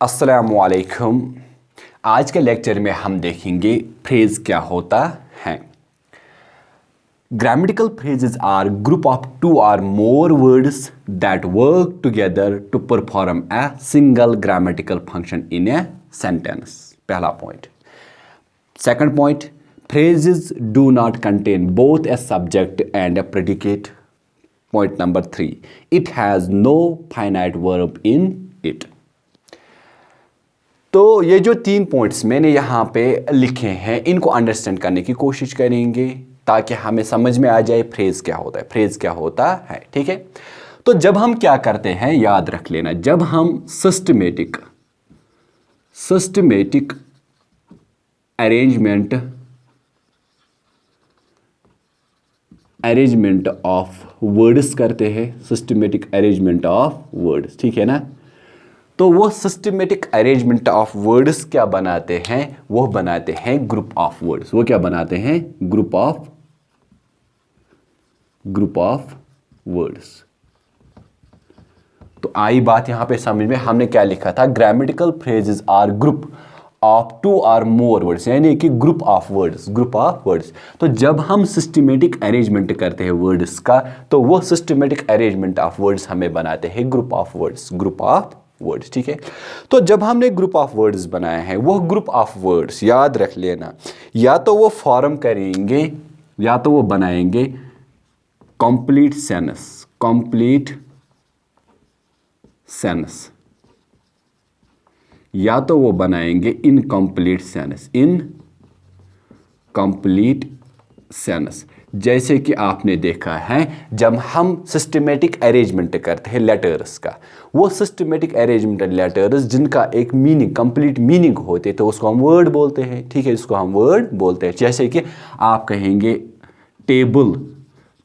अस्सलामुअलैकुम। आज के लेक्चर में हम देखेंगे फ्रेज क्या होता है। Grammatical phrases are group of two और more words that work together to perform a single grammatical function in a sentence. पहला point. Second point, phrases do not contain both a subject and a predicate. Point number 3, it has no finite verb in it. तो ये जो 3 points मैंने यहाँ पे लिखे हैं इनको अंडरस्टैंड करने की कोशिश करेंगे ताकि हमें समझ में आ जाए फ्रेज क्या होता है, फ्रेज क्या होता है। ठीक है, तो जब हम क्या करते हैं याद रख लेना, जब हम सिस्टमेटिक अरेंजमेंट ऑफ वर्ड्स करते हैं, सिस्टमेटिक अरेंजमेंट ऑफ वर्ड्स, ठीक है ना। तो वो सिस्टमेटिक अरेंजमेंट ऑफ वर्ड्स क्या बनाते हैं, वो बनाते हैं ग्रुप ऑफ वर्ड्स। वो क्या बनाते हैं, ग्रुप ऑफ वर्ड्स। तो आई बात यहां पे समझ में, हमने क्या लिखा था, grammatical phrases are group of two और मोर वर्ड्स, यानी कि ग्रुप ऑफ वर्ड्स। तो जब हम सिस्टमेटिक अरेंजमेंट करते हैं वर्ड्स का, तो वो सिस्टमेटिक अरेंजमेंट ऑफ वर्ड्स हमें बनाते हैं ग्रुप ऑफ वर्ड्स, ठीक है। तो जब हमने ग्रुप ऑफ वर्ड्स बनाए हैं, वो ग्रुप ऑफ वर्ड्स याद रख लेना, या तो वो फॉर्म करेंगे या तो वो बनाएंगे कंप्लीट सेंस, या तो वो बनाएंगे इनकम्प्लीट सेंस। जैसे कि आपने देखा है जब हम सिस्टमेटिक अरेंजमेंट करते हैं लेटर्स का, वो सिस्टमेटिक अरेंजमेंट लेटर्स जिनका एक मीनिंग, कंप्लीट मीनिंग होते, तो उसको हम वर्ड बोलते हैं, ठीक है, इसको हम वर्ड बोलते हैं। जैसे कि आप कहेंगे टेबल,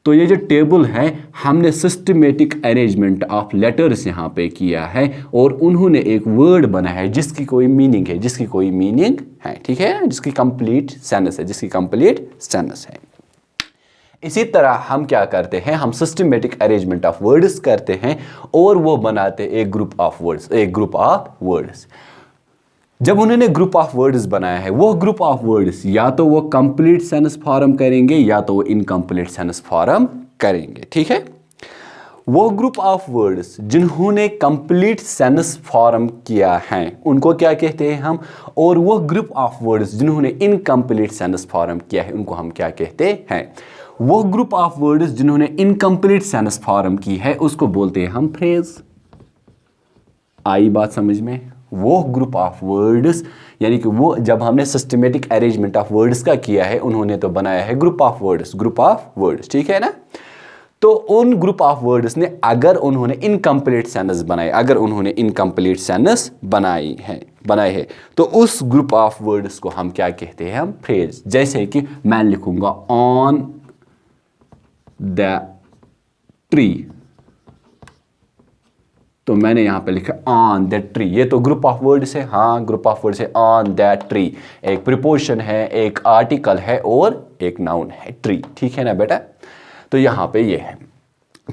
तो ये जो टेबल है हमने सिस्टमेटिक अरेंजमेंट ऑफ लेटर्स यहाँ पे किया है और उन्होंने एक वर्ड बना है जिसकी कोई मीनिंग है, ठीक है, जिसकी कंप्लीट सेंस है। इसी तरह हम क्या करते हैं, हम सिस्टमेटिक अरेंजमेंट ऑफ वर्ड्स करते हैं और वो बनाते एक ग्रुप ऑफ वर्ड्स। जब उन्होंने ग्रुप ऑफ वर्ड्स बनाया है, वो ग्रुप ऑफ वर्ड्स या तो वो कंप्लीट सेंस फॉर्म करेंगे या तो वो इनकम्प्लीट सेंस फॉर्म करेंगे, ठीक है। वो ग्रुप ऑफ वर्ड्स जिन्होंने कंप्लीट सेंस फॉर्म किया है उनको क्या कहते हैं हम, और वो ग्रुप ऑफ वर्ड्स जिन्होंने इनकम्प्लीट सेंस फॉर्म किया है उनको हम क्या कहते हैं। वो ग्रुप ऑफ वर्ड्स जिन्होंने इनकम्प्लीट सेंस फॉर्म की है उसको बोलते हैं हम फ्रेज। आई बात समझ में। वो ग्रुप ऑफ वर्ड्स यानी कि वो जब हमने सिस्टमेटिक अरेंजमेंट ऑफ वर्ड्स का किया है, उन्होंने तो बनाया है ग्रुप ऑफ वर्ड्स, ठीक है ना। तो उन ग्रुप ऑफ वर्ड्स ने अगर उन्होंने इनकम्प्लीट सेंस बनाए हैं तो उस ग्रुप ऑफ वर्ड्स को हम क्या कहते हैं, हम फ्रेज। जैसे कि मैं लिखूंगा ऑन द ट्री, तो मैंने यहां पे लिखा ऑन द ट्री, ये तो ग्रुप ऑफ वर्ड्स है, हाँ ग्रुप ऑफ वर्ड्स है। ऑन द ट्री एक प्रीपोजिशन है, एक आर्टिकल है और एक नाउन है, ट्री, ठीक है ना बेटा। तो यहां पे ये है,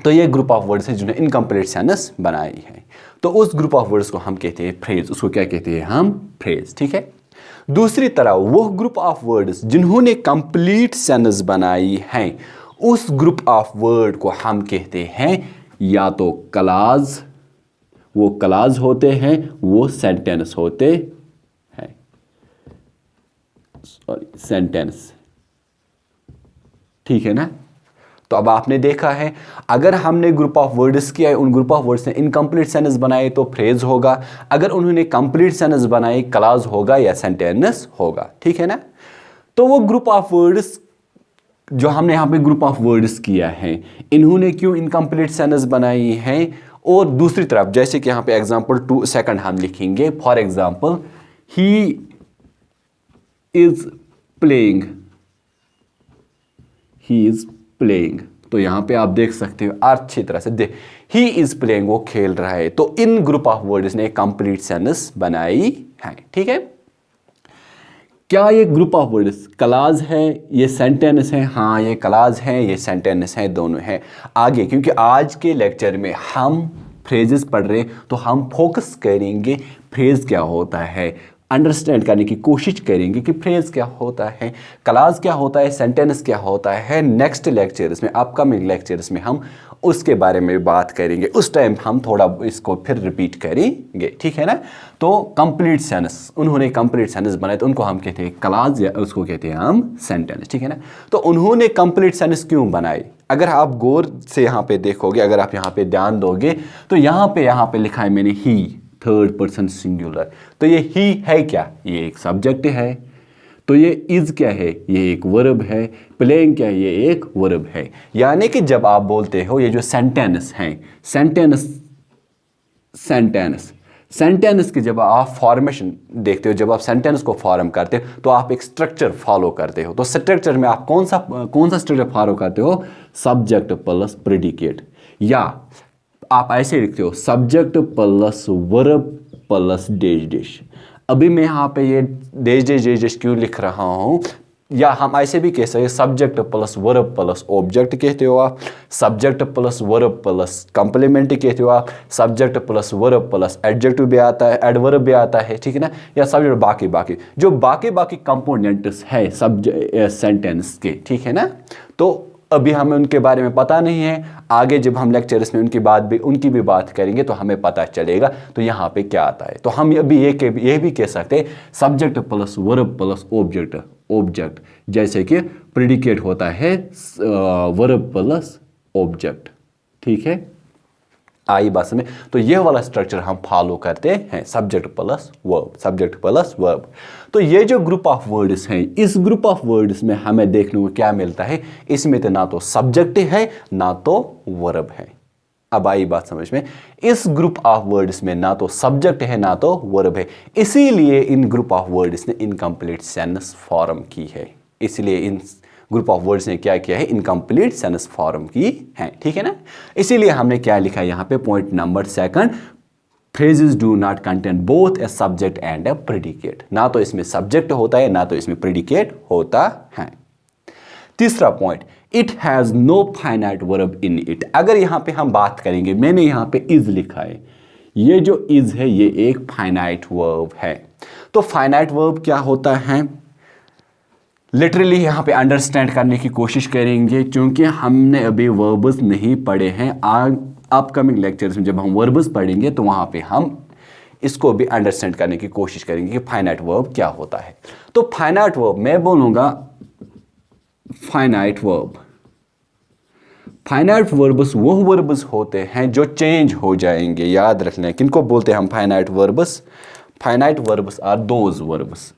तो ये ग्रुप ऑफ वर्ड्स है जिन्होंने इनकम्प्लीट सेंस बनाई है, तो उस ग्रुप ऑफ वर्ड्स को हम कहते हैं फ्रेज। उसको क्या कहते हैं हम, फ्रेज, ठीक है। दूसरी तरह वो ग्रुप ऑफ वर्ड्स जिन्होंने कंप्लीट सेंस बनाई है, उस ग्रुप ऑफ वर्ड को हम कहते हैं या तो क्लॉज, वो क्लॉज होते हैं, वो सेंटेंस होते हैं, सेंटेंस, ठीक है ना। तो अब आपने देखा है अगर हमने ग्रुप ऑफ वर्ड्स किया है, उन ग्रुप ऑफ वर्ड्स ने इनकम्प्लीट सेंस बनाए तो फ्रेज होगा, अगर उन्होंने कंप्लीट सेंस बनाए क्लॉज होगा या सेंटेंस होगा, ठीक है ना। तो वो ग्रुप ऑफ वर्ड्स जो हमने यहाँ पे ग्रुप ऑफ वर्ड्स किया है, इन्होंने क्यों इनकम्प्लीट सेंस बनाई है। और दूसरी तरफ जैसे कि यहाँ पे एग्जाम्पल 2 सेकंड हम लिखेंगे, for example he is playing, तो यहाँ पे आप देख सकते हो अच्छी तरह से, ही इज प्लेइंग, वो खेल रहा है। तो इन ग्रुप ऑफ वर्ड्स ने कंप्लीट सेंस बनाई है, ठीक है। क्या ये ग्रुप ऑफ वर्ड्स क्लॉज है, ये सेंटेंस है, हाँ ये क्लॉज है, ये सेंटेंस है, दोनों है। आगे क्योंकि आज के लेक्चर में हम फ्रेजेस पढ़ रहे हैं तो हम फोकस करेंगे फ्रेज क्या होता है, अंडरस्टैंड करने की कोशिश करेंगे कि फ्रेज क्या होता है, क्लास क्या होता है, सेंटेंस क्या होता है। नेक्स्ट लेक्चर्स में, अपकमिंग लेक्चर्स में हम उसके बारे में बात करेंगे, उस टाइम हम थोड़ा इसको फिर रिपीट करेंगे, ठीक है ना। तो कंप्लीट सेंटेंस, उन्होंने कंप्लीट सेंटेंस बनाए तो उनको हम कहते हैं क्लास या उसको कहते हैं हम सेंटेंस, ठीक है ना। तो उन्होंने कंप्लीट सेंटेंस क्यों बनाए, अगर आप गौर से यहाँ पे देखोगे, अगर आप यहाँ पे ध्यान दोगे तो यहाँ पे लिखा है मैंने ही, थर्ड पर्सन सिंगुलर। तो ये ही है क्या, ये एक सब्जेक्ट है। तो ये इज क्या है, ये एक वर्ब है। प्लेइंग क्या है, ये एक वर्ब है। यानी कि जब आप बोलते हो ये जो सेंटेंस हैं, सेंटेंस की जब आप फॉर्मेशन देखते हो, जब आप सेंटेंस को फॉर्म करते हो तो आप एक स्ट्रक्चर फॉलो करते हो। तो स्ट्रक्चर में आप कौन सा स्ट्रक्चर फॉलो करते हो, सब्जेक्ट प्लस प्रेडिकेट, या आप ऐसे लिखते हो subject plus verb plus dash dash. अभी मैं यहाँ पे ये डेश डेश डेश डेश क्यों लिख रहा हूँ, या हम ऐसे भी कह सकते हैं subject plus verb plus object कहते हो आप, subject plus verb plus complement कहते हो आप, subject plus verb plus adjective भी आता है, एडवर्ब भी आता है, ठीक है ना। या सब्जेक्ट बाकी जो बाकी कंपोनेंट्स है सेंटेंस के, ठीक है ना। तो अभी हमें उनके बारे में पता नहीं है, आगे जब हम लेक्चर्स में उनकी भी बात करेंगे तो हमें पता चलेगा तो यहाँ पे क्या आता है। तो हम अभी ये भी कह सकते हैं subject plus verb plus object, जैसे कि प्रेडिकेट होता है वर्ब प्लस ऑब्जेक्ट, ठीक है, आई बात में। तो यह वाला स्ट्रक्चर हम फॉलो करते हैं, सब्जेक्ट प्लस वर्ब। तो ये जो ग्रुप ऑफ वर्ड्स हैं, इस ग्रुप ऑफ वर्ड्स में हमें देखने को क्या मिलता है, इसमें तो ना तो सब्जेक्ट है ना तो वर्ब है। अब आई बात समझ में, इस ग्रुप ऑफ वर्ड्स में ना तो सब्जेक्ट है ना तो वर्ब है, इसीलिए इन ग्रुप ऑफ वर्ड्स ने इनकम्प्लीट सेंटेंस फॉर्म की है। इसलिए इन ग्रुप ऑफ वर्ड्स ने क्या किया है, इनकम्प्लीट सेंटेंस फॉर्म की है, ठीक है ना। इसीलिए हमने क्या लिखा है यहाँ पे, point number 2, phrases do not contain both a subject and A predicate. ना तो इसमें सब्जेक्ट होता है ना तो इसमें प्रेडिकेट होता है। तीसरा point, it has no finite verb in it. अगर यहाँ पे हम बात करेंगे, मैंने यहाँ पे इज लिखा है, ये जो इज है ये एक फाइनाइट वर्ब है। तो फाइनाइट वर्ब क्या होता है, लिटरली यहाँ पे अंडरस्टैंड करने की कोशिश करेंगे, क्योंकि हमने अभी वर्ब्स नहीं पढ़े हैं। अपकमिंग लेक्चर्स में जब हम वर्ब्स पढ़ेंगे तो वहाँ पे हम इसको भी अंडरस्टैंड करने की कोशिश करेंगे कि फाइनाइट वर्ब क्या होता है। तो फाइनाइट वर्ब, मैं बोलूँगा फाइनाइट वर्ब्स वो वर्ब्स होते हैं जो चेंज हो जाएंगे। याद रखना है किनको बोलते हैं हम finite verbs are those verbs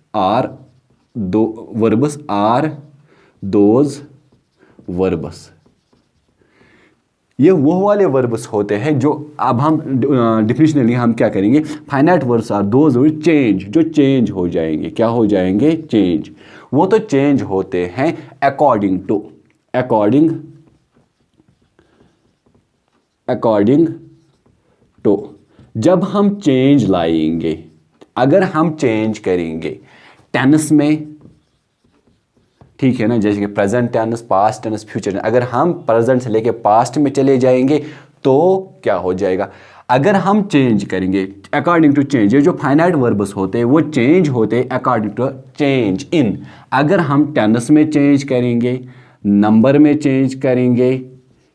ये वो वाले वर्ब्स होते हैं जो, अब हम डिफिनेशनली हम क्या करेंगे, फाइनाइट वर्ब्स आर दोज जो चेंज हो जाएंगे। क्या हो जाएंगे, चेंज। वो तो चेंज होते हैं अकॉर्डिंग टू जब हम चेंज लाएंगे, अगर हम चेंज करेंगे टेंस में, ठीक है ना, जैसे कि present tense, past tense, future tense, अगर हम प्रेजेंट से लेके पास्ट में चले जाएंगे तो क्या हो जाएगा, अगर हम चेंज करेंगे अकॉर्डिंग टू चेंज, ये जो फाइनाइट वर्ब्स होते हैं वो चेंज होते हैं अकॉर्डिंग टू चेंज इन। अगर हम टेंस में चेंज करेंगे, नंबर में चेंज करेंगे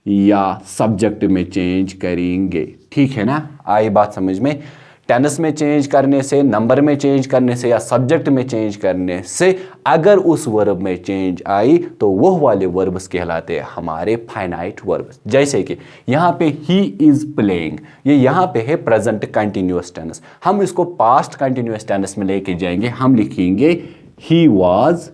या सब्जेक्ट में चेंज करेंगे, ठीक है ना, आई बात समझ में। टेंस में चेंज करने से, नंबर में चेंज करने से या सब्जेक्ट में चेंज करने से अगर उस वर्ब में चेंज आई तो वो वाले वर्ब्स कहलाते हैं हमारे फाइनाइट वर्ब्स। जैसे कि यहाँ पे ही इज प्लेइंग, ये यहाँ पे है प्रेजेंट कंटिन्यूअस टेंस, हम इसको पास्ट कंटिन्यूअस टेंस में लेके जाएंगे, हम लिखेंगे he was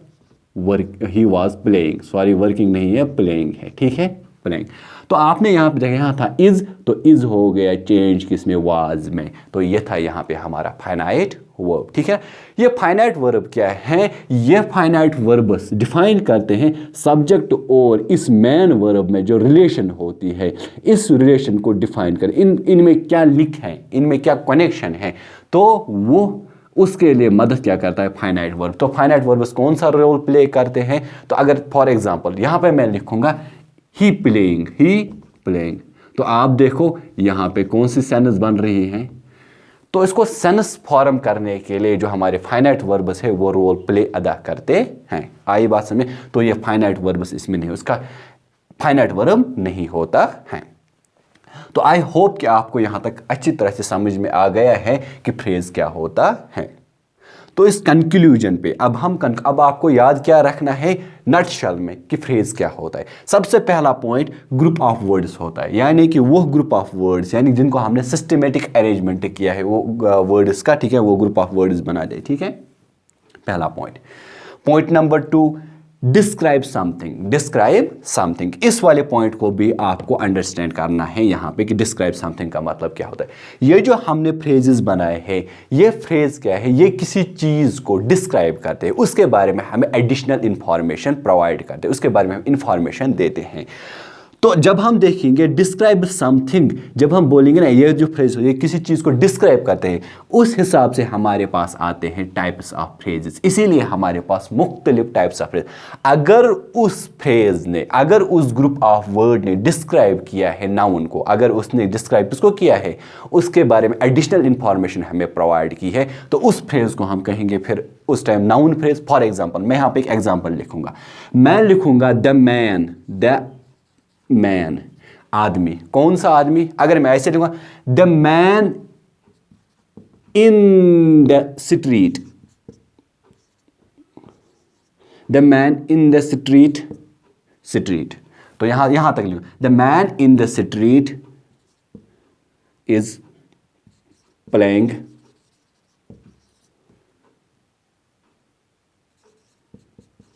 playing, sorry working नहीं है, प्लेइंग है, ठीक है, प्लेइंग। तो आपने यहाँ पे देखा, यहाँ था इज, तो इज हो गया चेंज किसमें, वाज में, तो ये था यहाँ पे हमारा फाइनाइट वर्ब, ठीक है। ये फाइनाइट वर्ब क्या है, ये फाइनाइट वर्ब्स डिफाइन करते हैं सब्जेक्ट और इस मेन वर्ब में जो रिलेशन होती है, इस रिलेशन को डिफाइन कर, इनमें क्या लिंक है, इनमें क्या कनेक्शन है, तो वो उसके लिए मदद क्या करता है, फाइनाइट वर्ब। तो फाइनाइट वर्ब्स कौन सा रोल प्ले करते हैं, तो अगर फॉर एग्जांपल यहाँ पे मैं लिखूंगा ही प्लेइंग, तो आप देखो यहाँ पे कौन सी सेंस बन रही हैं। तो इसको सेंस फॉर्म करने के लिए जो हमारे फाइनाइट वर्ब्स है वो रोल प्ले अदा करते हैं। आई बात समझ? तो ये फाइनाइट वर्ब्स इसमें नहीं, उसका फाइनाइट वर्ब नहीं होता है। तो आई होप कि आपको यहाँ तक अच्छी तरह से समझ में आ गया है कि फ्रेज क्या होता है। तो इस कंक्लूजन पे अब आपको याद क्या रखना है नटशल में कि फ्रेज क्या होता है। सबसे पहला पॉइंट ग्रुप ऑफ वर्ड्स होता है, यानी कि वो ग्रुप ऑफ वर्ड्स यानी जिनको हमने सिस्टमेटिक अरेंजमेंट किया है वो वर्ड्स का, ठीक है, वो ग्रुप ऑफ वर्ड्स बना दे, ठीक है, पहला point. Point number 2, describe something. इस वाले पॉइंट को भी आपको अंडरस्टैंड करना है यहाँ पे कि डिस्क्राइब समथिंग का मतलब क्या होता है। ये जो हमने फ्रेजेस बनाए हैं, ये फ्रेज क्या है, ये किसी चीज़ को डिस्क्राइब करते हैं, उसके बारे में हमें एडिशनल इंफॉर्मेशन प्रोवाइड करते हैं, उसके बारे में हम इंफॉर्मेशन देते हैं। तो जब हम देखेंगे डिस्क्राइब समथिंग, जब हम बोलेंगे ना ये जो फ्रेज हो ये किसी चीज़ को डिस्क्राइब करते हैं, उस हिसाब से हमारे पास आते हैं टाइप्स ऑफ फ्रेजेस। इसीलिए हमारे पास मुख्तलिफ टाइप्स ऑफ फ्रेज, अगर उस ग्रुप ऑफ वर्ड ने डिस्क्राइब किया है नाउन को, अगर उसने डिस्क्राइब किसको किया है, उसके बारे में एडिशनल इंफॉर्मेशन हमें प्रोवाइड की है, तो उस फ्रेज को हम कहेंगे फिर उस time noun phrase. For example मैं यहाँ पे एक एग्जाम्पल लिखूंगा, मैं लिखूंगा द मैन, आदमी। कौन सा आदमी? अगर मैं ऐसे लिखूंगा the man in the street, the man in the street, तो यहां तक लिखूंगा the man in the street is playing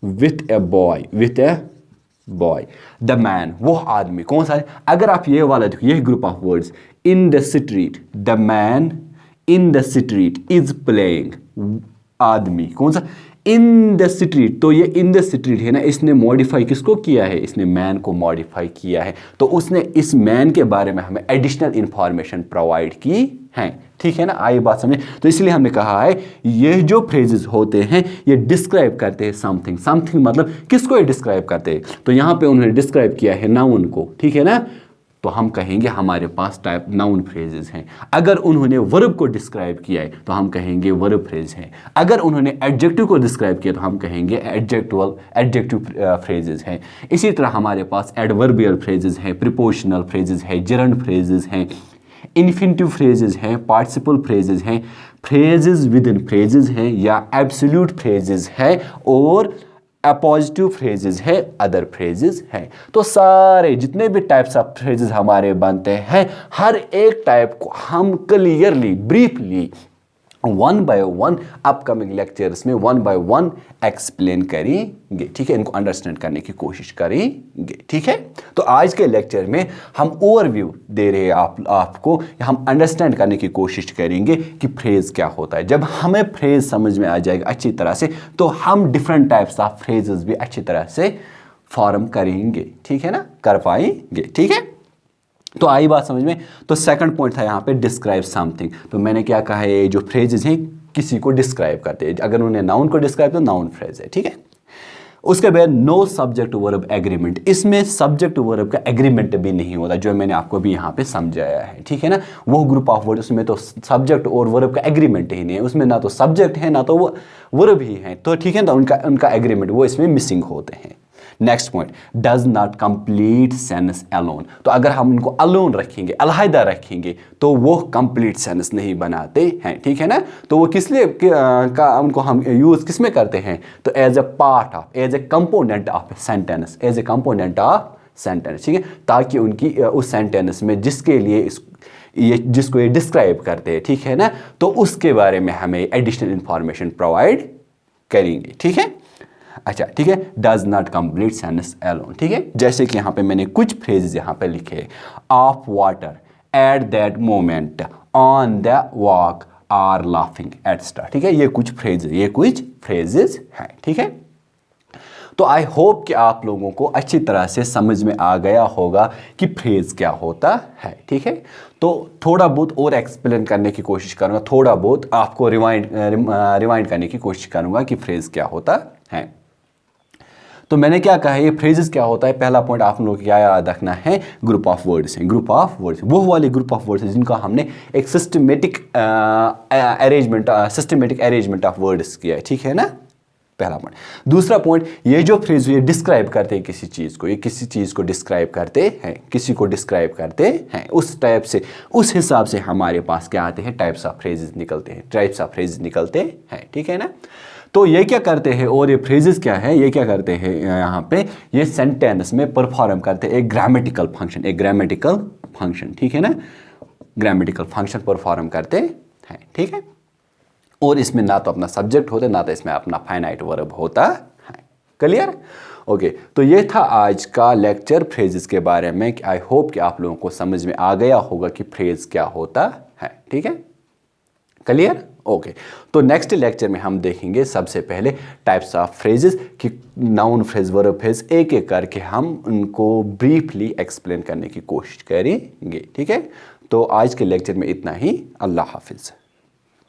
with a boy. The man, वो आदमी, कौन सा है? अगर आप ये वाला देखो, ये group of words, in the street, the man in the street is playing, आदमी, कौन सा? In the street. तो ये इन द स्ट्रीट है ना, इसने मॉडिफाई किसको किया है? इसने मैन को मॉडिफाई किया है, तो उसने इस मैन के बारे में हमें एडिशनल इंफॉर्मेशन प्रोवाइड की है, ठीक है ना? आई बात समझे? तो इसलिए हमने कहा है ये जो फ्रेजेस होते हैं ये डिस्क्राइब करते हैं समथिंग मतलब किसको ये डिस्क्राइब करते हैं? तो यहाँ पे उन्होंने डिस्क्राइब किया है नाउन को, ठीक है ना? तो हम कहेंगे हमारे पास टाइप नाउन फ्रेजेस हैं। अगर उन्होंने वर्ब को डिस्क्राइब किया है तो हम कहेंगे वर्ब फ्रेज हैं। अगर उन्होंने एडजेक्टिव को डिस्क्राइब किया तो हम कहेंगे एडजेक्टिव फ्रेजेस हैं। इसी तरह हमारे पास एडवर्बियल फ्रेजेस हैं, प्रीपोजिशनल फ्रेजेस हैं, जेरंड फ्रेजेस हैं, इन्फिनिटिव फ्रेजेस हैं, पार्टिसिपल फ्रेजेस हैं, फ्रेजेस विद इन फ्रेजेस हैं या एब्सोल्यूट फ्रेजेस हैं और अपोजिटिव फ्रेजेस है, अदर फ्रेजेस हैं। तो सारे जितने भी टाइप्स ऑफ फ्रेजेस हमारे बनते हैं, हर एक टाइप को हम clearly briefly one by one upcoming lectures में वन बाय वन एक्सप्लेन करेंगे, ठीक है? इनको अंडरस्टैंड करने की कोशिश करेंगे, ठीक है? तो आज के लेक्चर में हम ओवरव्यू दे रहे हैं आपको, हम अंडरस्टैंड करने की कोशिश करेंगे कि फ्रेज क्या होता है। जब हमें फ्रेज समझ में आ जाएगा अच्छी तरह से तो हम डिफरेंट टाइप्स ऑफ फ्रेजेस भी अच्छी तरह से फॉर्म करेंगे, ठीक है ना? कर पाएंगे, ठीक है? तो आई बात समझ में? तो सेकंड पॉइंट था यहाँ पे डिस्क्राइब समथिंग। तो मैंने क्या कहा है, ये जो फ्रेजेस हैं किसी को डिस्क्राइब करते हैं। अगर उन्हें नाउन को डिस्क्राइब तो नाउन फ्रेज है, ठीक है? उसके बाद नो सब्जेक्ट वर्ब एग्रीमेंट, इसमें सब्जेक्ट वर्ब का एग्रीमेंट भी नहीं होता, जो मैंने आपको भी यहाँ पे समझाया है, ठीक है ना? वो ग्रुप ऑफ वर्ड उसमें तो सब्जेक्ट और वर्ब का एग्रीमेंट ही नहीं है, उसमें ना तो सब्जेक्ट है ना तो वो वर्ब ही है, तो ठीक है ना? उनका एग्रीमेंट वो इसमें मिसिंग होते हैं। Next point, does not complete sense alone. तो अगर हम उनको अलोन रखेंगे, अलहदा रखेंगे, तो वो कंप्लीट सेंस नहीं बनाते हैं, ठीक है ना? तो वो किस लिए उनको हम यूज किस में करते हैं? तो as a part of, as a component of sentence, as a component of sentence, ठीक है? ताकि उनकी उस सेंटेंस में जिसके लिए जिसको ये डिस्क्राइब करते हैं, ठीक है ना? तो उसके बारे में हमें एडिशनल इंफॉर्मेशन प्रोवाइड करेंगे, ठीक है? अच्छा, ठीक है? Does not complete sense alone, ठीक है? जैसे कि यहाँ पे मैंने कुछ फ्रेजेस यहाँ पे लिखे, of water, at that moment, on the walk, are laughing, etcetera, ठीक है? ये कुछ फ्रेजेस हैं, ठीक है? तो आई होप कि आप लोगों को अच्छी तरह से समझ में आ गया होगा कि फ्रेज क्या होता है, ठीक है? तो थोड़ा बहुत और एक्सप्लेन करने की कोशिश करूँगा, थोड़ा बहुत आपको रिवाइंड करने की कोशिश करूँगा कि फ्रेज क्या होता है। तो मैंने क्या कहा है, ये फ्रेजेस क्या होता है, पहला पॉइंट आप लोगों को क्या याद रखना है, ग्रुप ऑफ वर्ड्स हैं। ग्रुप ऑफ वर्ड्स वो वाले ग्रुप ऑफ वर्ड्स हैं जिनका हमने एक सिस्टमेटिक अरेंजमेंट ऑफ वर्ड्स किया है, ठीक है ना, पहला पॉइंट। दूसरा पॉइंट, ये जो फ्रेज ये डिस्क्राइब करते हैं किसी चीज़ को, ये किसी चीज़ को डिस्क्राइब करते हैं, किसी को डिस्क्राइब करते हैं, उस टाइप से, उस हिसाब से हमारे पास क्या आते हैं, टाइप्स ऑफ फ्रेजेस निकलते हैं, ठीक है ना। तो ये क्या करते हैं, और ये फ्रेजेस क्या है, ये क्या करते हैं यहाँ पे, ये सेंटेंस में परफॉर्म करते हैं एक ग्रामेटिकल फंक्शन, ठीक है ना, ग्रामेटिकल फंक्शन परफॉर्म करते हैं, ठीक है। और इसमें ना तो अपना सब्जेक्ट होता है, ना तो इसमें अपना फाइनाइट वर्ब होता है। क्लियर? ओके, तो ये था आज का लेक्चर फ्रेजेस के बारे में। आई होप कि आप लोगों को समझ में आ गया होगा कि फ्रेज क्या होता है, ठीक है, क्लियर? ओके, तो नेक्स्ट लेक्चर में हम देखेंगे सबसे पहले टाइप्स ऑफ फ्रेजेस कि नाउन फ्रेज, वर्ब फ्रेज, एक एक करके हम उनको ब्रीफली एक्सप्लेन करने की कोशिश करेंगे, ठीक है। तो आज के लेक्चर में इतना ही। अल्लाह हाफिज़।